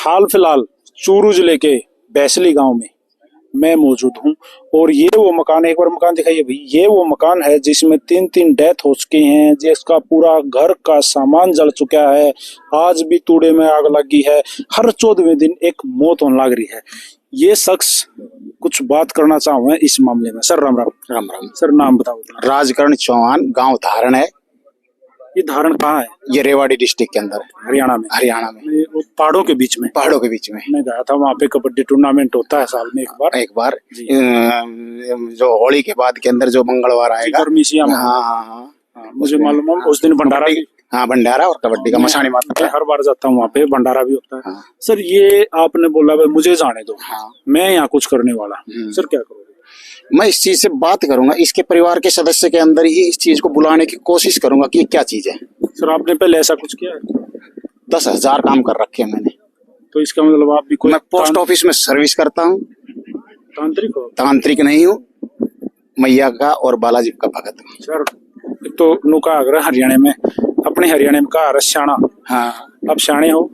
हाल फिलहाल चूरू जिले के बैसली गांव में मैं मौजूद हूं और ये वो मकान है, एक बार मकान दिखाइए भाई। ये वो मकान है जिसमें 3 डेथ हो चुकी हैं, जिसका पूरा घर का सामान जल चुका है। आज भी तूड़े में आग लगी है, हर 14वें दिन एक मौत होने लग रही है। ये शख्स कुछ बात करना चाहूँ इस मामले में। सर राम राम। राम राम सर नाम बताओ। राजकरण चौहान, गांव धारण है। ये धारण कहाँ है? ये रेवाड़ी डिस्ट्रिक्ट के अंदर, हरियाणा में। हरियाणा में, वो पहाड़ों के बीच में। पहाड़ों के बीच में। मैं गया था वहाँ पे, कबड्डी टूर्नामेंट होता है साल में एक बार जो होली के बाद के अंदर जो मंगलवार आएगा। हाँ, मुझे मालूम है। उस दिन भंडारा भी। हाँ, भंडारा और कबड्डी का मसानी मारता है। हर बार जाता हूँ वहाँ पे, भंडारा भी होता है। हाँ। सर ये आपने बोला भाई मुझे जाने दो। हाँ। मैं यहाँ कुछ करने वाला। सर क्या करोगे? मैं इस चीज से बात करूंगा, इसके परिवार के सदस्य के अंदर ही इस चीज को बुलाने की कोशिश करूंगा कि क्या चीज है। सर आपने पहले ऐसा कुछ किया है? 10,000 काम कर रखे हैं मैंने। तो इसका मतलब आप भी कोई? मैं पोस्ट ऑफिस में सर्विस करता हूँ। तांत्रिक हो? तांत्रिक नहीं हूँ, मैया का और बालाजी का भगत हूँ। सर तो नुका अगर हरियाणा में, अपने हरियाणा में कहा रश्याणा। हाँ, आप शाणे हो,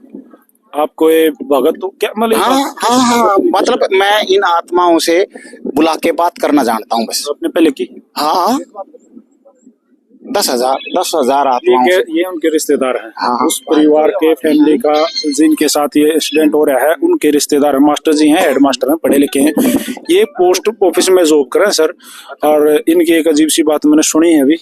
आपको ये भगत तो क्या मतलब? हाँ, मतलब मैं इन आत्माओं से बुला के बात करना जानता हूँ बस। आपने पहले की? हाँ, 10,000 आत्माओं से। ये उनके रिश्तेदार हैं। हाँ, उस परिवार के फैमिली का जिनके साथ ये एक्सीडेंट हो रहा है, उनके रिश्तेदार हैं। मास्टर जी हैं, हेडमास्टर हैं, पढ़े लिखे हैं। ये पोस्ट ऑफिस में जॉब करें सर। और इनकी एक अजीब सी बात मैंने सुनी है अभी,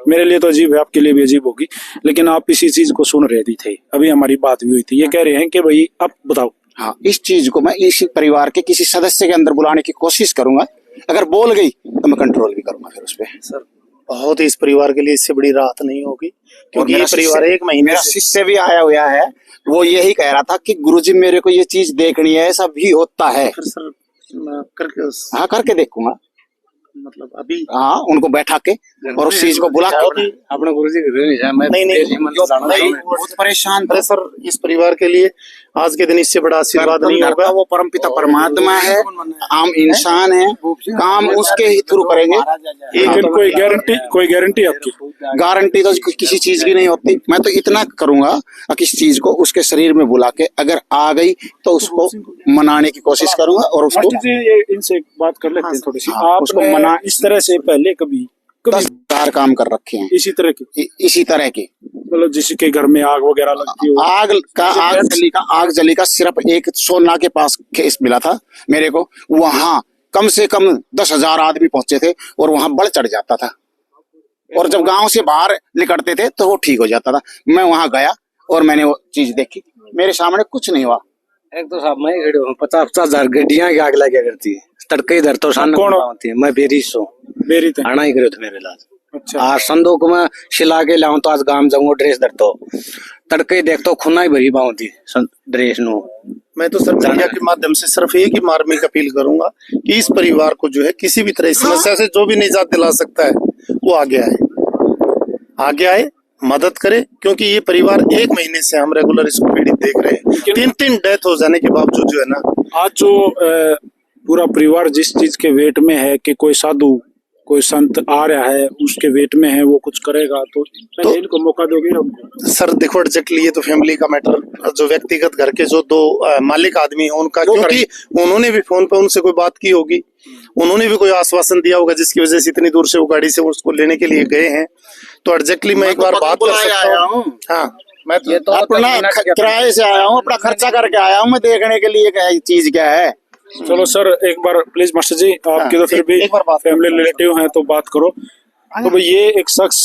मेरे लिए तो अजीब है, आपके लिए भी अजीब होगी, लेकिन आप इसी चीज को सुन रहे थे। अभी हमारी बात भी हुई थी। ये कह रहे हैं कि भाई आप बताओ। हाँ, इस चीज को मैं इसी परिवार के किसी सदस्य के अंदर बुलाने की कोशिश करूंगा। अगर बोल गई तो मैं कंट्रोल भी करूंगा फिर उस पर। सर बहुत ही इस परिवार के लिए इससे बड़ी राहत नहीं होगी, क्योंकि ये परिवार 1 महीने मेरा शिष्य भी आया हुआ है, वो यही कह रहा था कि गुरुजी मेरे को ये चीज देखनी है, ऐसा भी होता है। सर मैं करके हाँ, करके देखूंगा। मतलब अभी हाँ, उनको बैठा के और उस चीज को बुला के। अपने गुरुजी नहीं बहुत परेशान अरे सर, इस परिवार के लिए आज के दिन इससे बड़ा आशीर्वाद नहीं होगा। वो परमपिता परमात्मा है, आम इंसान है, काम उसके ही थ्रू करेंगे। कोई गारंटी आपकी? गारंटी तो किसी चीज की नहीं होती। मैं तो इतना करूंगा कि किसी चीज को उसके शरीर में बुला के अगर आ गई तो उसको मनाने की कोशिश करूंगा और उसको इनसे बात कर लेते हैं थोड़ी सी। उसको मना इस तरह से पहले कभी 10,000 काम कर रखे हैं इसी तरह के मतलब जिसके घर में आग वगैरह लगती हो। आग जली का सिर्फ एक सोना के पास केस मिला था मेरे को। वहां कम से कम 10,000 आदमी पहुंचे थे और वहां बढ़ चढ़ जाता था, और जब गांव से बाहर निकलते थे तो वो ठीक हो जाता था। मैं वहां गया और मैंने वो चीज देखी, मेरे सामने कुछ नहीं हुआ। एक तो साहब मैं 50,000 गड्डियां की आग लगा करती है, तड़के इधर तो कौन होती है। मैं बेरी आना ही करे थे मेरे इलाज। अच्छा। आज संदूक में शिला के लाऊं तो आज गांव जाऊंगा ड्रेस धर तो तड़के देख तो खुना ही भरी बाहोती ड्रेस नो। मैं तो सर मीडिया के माध्यम से सिर्फ एक ही मार्मिक अपील करूंगा कि इस परिवार को जो है किसी भी तरह इस समस्या से जो भी निजात दिला सकता है वो आगे आए, मदद करे, क्योंकि ये परिवार 1 महीने से हम रेगुलर इसको पीड़ित देख रहे हैं। 3 डेथ हो जाने के बावजूद जो है ना, आज जो पूरा परिवार जिस चीज के वेट में है कि कोई साधु कोई संत आ रहा है, उसके वेट में है, वो कुछ करेगा, तो इनको मौका दोगे हमको? सर देखो एग्जैक्टली ये तो फैमिली का मैटर, जो व्यक्तिगत घर के जो 2 मालिक आदमी है उनका, क्योंकि उन्होंने भी फोन पे उनसे कोई बात की होगी, उन्होंने भी कोई आश्वासन दिया होगा जिसकी वजह से इतनी दूर से वो गाड़ी से उसको लेने के लिए गए हैं। तो एग्जैक्टली मैं एक बार बात कर सकता हूँ। हाँ, मैं तो अपना किराए से आया हूँ, अपना खर्चा करके आया हूँ मैं देखने के लिए चीज क्या है। चलो सर एक बार प्लीज मास्टर जी, आपके तो फिर भी फैमिली रिलेटिव हैं तो बात करो। तो भाई ये एक शख्स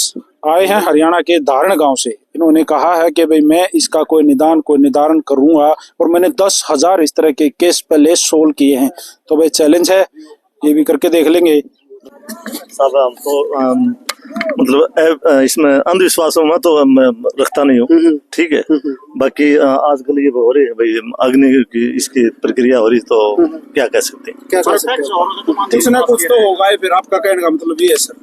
आए हैं हरियाणा के धारण गांव से। इन्होंने कहा है कि भाई मैं इसका कोई निदान करूंगा, और मैंने 10,000 इस तरह के केस पहले सोल्व किए हैं। तो भाई चैलेंज है, ये भी करके देख लेंगे। साहब हम तो मतलब इसमें अंधविश्वासों में तो मैं रखता नहीं हूँ, ठीक है। बाकी आजकल ये हो रही है भाई अग्नि की इसकी प्रक्रिया हो रही, तो क्या कह सकते हैं? कुछ ना कुछ तो होगा ही। फिर आपका कहने का मतलब ये है सर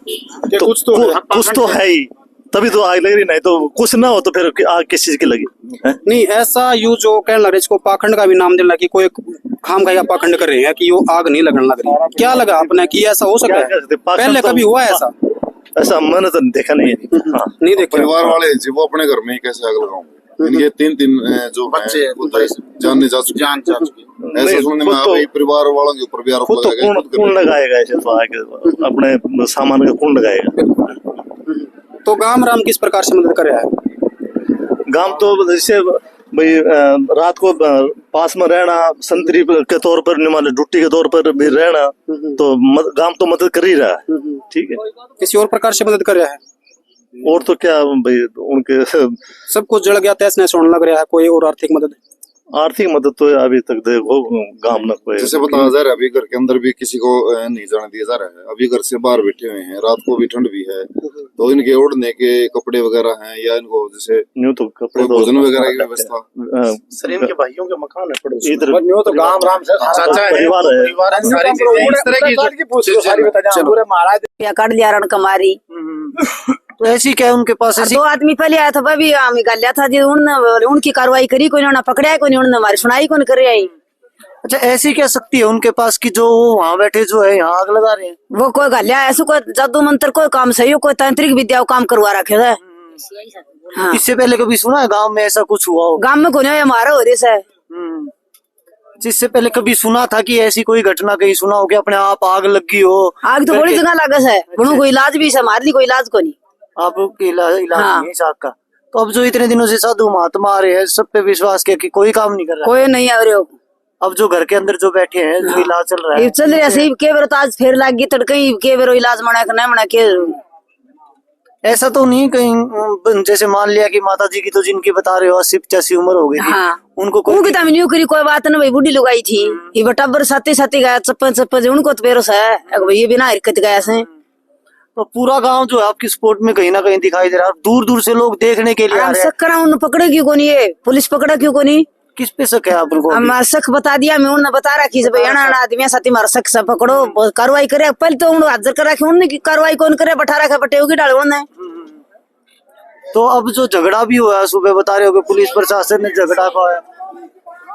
कि कुछ तो है ही, तभी तो आग लग रही, नहीं तो कुछ ना हो तो फिर आग किस चीज की लगी है? नहीं ऐसा यू जो कहने लग रहे, इसको पाखंड का भी नाम देने लगी, कोई खाम का पाखंड कर रहे हैं कि वो आग नहीं लगने लग रही। क्या लगा आपने कि ऐसा हो सकता है? पहले कभी हुआ है ऐसा मैंने तो देखा नहीं है। हाँ। नहीं देखा। परिवार वाले जी वो अपने घर में ही कैसे आग लगाऊं? इनके 3 जो बच्चे हैं, वो तो जान जा चुके जान जा चुकी। ऐसा सुनने में तो- आ रही, परिवार वालों के ऊपर भी आरोप खुद तो लगाया गया, कौन लगाएगा ऐसे तो आगे अपने सामान का कौन लगाएगा। तो गांव राम किस प्रकार से मदद कर रहा है? गांव तो जैसे भाई रात को पास में रहना, संतरी के तौर पर नहीं माने ड्यूटी के तौर पर भी रहना, तो गांव तो मदद कर ही रहा है। ठीक है, किसी और प्रकार से मदद कर रहा है? और तो क्या भाई उनके सब कुछ जल गया, तहस नहस होने लग रहा है, कोई और आर्थिक मदद? आर्थिक मदद तो अभी तक देखो गांव में कोई जैसे बताया जा रहा है, अभी घर के अंदर भी किसी को नहीं जाने दिया जा रहा है। अभी घर से बाहर बैठे हुए हैं, रात को भी ठंड भी है, तो इनके ओढ़ने के कपड़े वगैरह हैं, या इनको जैसे न्यू तो कपड़े भोजन वगैरह की व्यवस्था। सर इनके भाइयों के मकान है पड़ोस इधर तो गांव राम से चाचा है, परिवार है। परिवार है, सारी चीजें इस तरह की पूरे महाराज या काट लिया रण कमारी। तो ऐसी क्या है उनके पास ऐसी? 2 आदमी पहले आया था, वही आमी गलिया था जी, उनकी कार्रवाई करी, कोई उन्होंने पकड़ा है, कोई उन्होंने हमारी सुनाई कौन कर आई। अच्छा, ऐसी क्या शक्ति है उनके पास कि जो वहाँ बैठे जो है यहाँ आग लगा रहे हैं? वो कोई गलिया ऐसा कोई जादू मंत्र कोई काम सही हो, कोई तांत्रिक विद्या काम करवा रखे है। हाँ। इससे पहले कभी सुना है गांव में ऐसा कुछ हुआ हो? गांव में कोने हमारा हो रही है। जिससे पहले कभी सुना था कि ऐसी कोई घटना कहीं सुना हो कि अपने आप आग लगी हो? आग तो बड़ी जगह लागस है, कोई इलाज भी है, हमारे लिए कोई इलाज को नहीं। आपको इलाज हाँ। नहीं इस आग का? तो अब जो इतने दिनों से साधु महात्मा आ रहे हैं, सब पे विश्वास किया कि कोई काम नहीं कर रहा। कोई नहीं आ रहे हो। अब जो घर के अंदर जो बैठे हैं, जो इलाज चल रहा है, ये चल रहा है सही, के बेरो तो आज फिर लाग गई तड़के, के बेरो इलाज मना के नहीं मना के। ऐसा तो नहीं कहीं जैसे मान लिया कि माता जी की तो जिनकी बता रहे हो 80-85 उम्र हो गई थी, हाँ। उनको कोई उनकी तो न्यू करी कोई बात ना भाई, बुढ़ी लुगाई थी, ये बटाबर साथी गया चप्पन उनको तो बेरोस है भाई, ये बिना हरकत गया से। तो पूरा गांव जो है आपकी सपोर्ट में कहीं ना कहीं दिखाई दे रहा है, दूर दूर से लोग देखने के लिए आ रहे हैं। शक करा उन्हें पकड़े क्यों को नहीं, ये पुलिस पकड़ा क्यों को नहीं? किस पे शक है आप लोगों को? हम शक बता दिया, मैं उन्हें बता रखी भाई आदमी साथी मारा शक से पकड़ो, कार्रवाई करे। पहले तो उन्हें हाजिर कर रखे, उन्हें कार्रवाई कौन करे, बैठा रखा बटे होगी डाले उन्हें। तो अब जो झगड़ा भी हुआ है, सुबह बता रहे हो कि पुलिस प्रशासन ने झगड़ा पाया,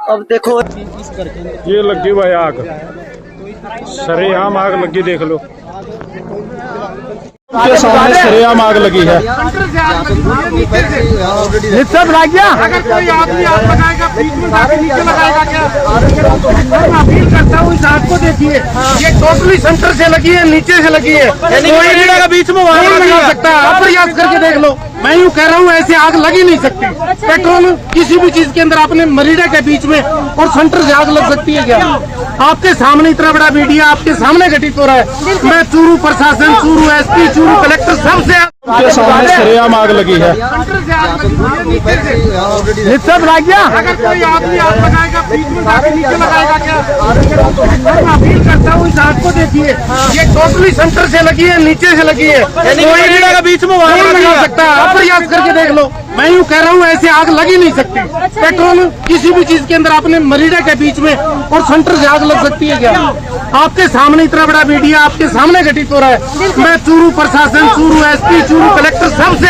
अब देखो ये लगी भाई आग, सरेआम आग लगी, देख लो के सामने सरेआम आग लगी है। सब लग गया। अगर कोई आदमी आग लगाएगा, बीच में जाके नीचे लगाएगा क्या? मैं अपील करता हूँ इस आग को देखिए, ये टोटली सेंटर से लगी है, नीचे से लगी है, कोई बीच में लगा सकता है। आप प्रयास करके देख लो। मैं यूँ कह रहा हूँ ऐसे आग लग ही नहीं सकती। पेट्रोल किसी भी चीज के अंदर आपने मरीडा के बीच में और सेंटर से आग लग सकती है क्या? आपके सामने इतना बड़ा मीडिया आपके सामने घटित हो रहा है। मैं चूरू प्रशासन, चूरू एसपी, चूरू कलेक्टर सबसे के सामने सरेआम आग लगी है। सब लग गया। अगर कोई आदमी आग लगाएगा, बीच में जाके नीचे लगाएगा क्या? मैं अपील करता हूँ इस आग को देखिए, ये टोटली सेंटर से लगी है, नीचे से लगी है, कोई बीच में लगा सकता है। आप प्रयास करके देख लो। मैं यूँ कह रहा हूँ ऐसे आग लग ही नहीं सकती। पेट्रोल किसी भी चीज के अंदर आपने मरीडा के बीच में और सेंटर से आग लग सकती है क्या? आपके सामने इतना बड़ा मीडिया आपके सामने घटित हो रहा है। मैं चूरू प्रशासन, चूरू एसपी, चूरू कलेक्टर सबसे